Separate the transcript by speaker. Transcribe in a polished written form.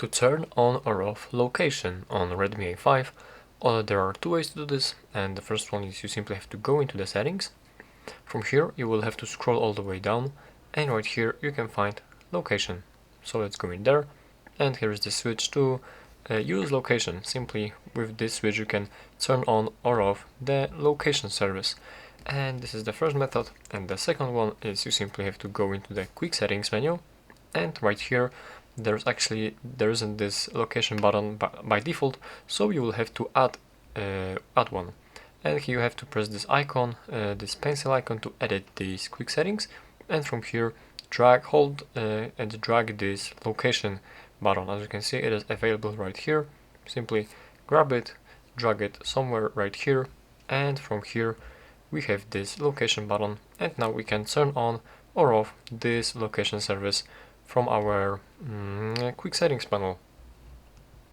Speaker 1: To turn on or off location on Redmi A5, there are two ways to do this, and the first one is you simply have to go into the settings. From here you will have to scroll all the way down, and right here you can find location. So let's go in there, and here is the switch to use location. Simply with this switch you can turn on or off the location service. And this is the first method, and the second one is you simply have to go into the quick settings menu, and right here there isn't this location button by default, so you will have to add one. And here you have to press this icon, this pencil icon, to edit these quick settings, and from here hold and drag this location button. As you can see, it is available right here. Simply grab it, drag it somewhere right here, and from here we have this location button, and now we can turn on or off this location service from our quick settings panel.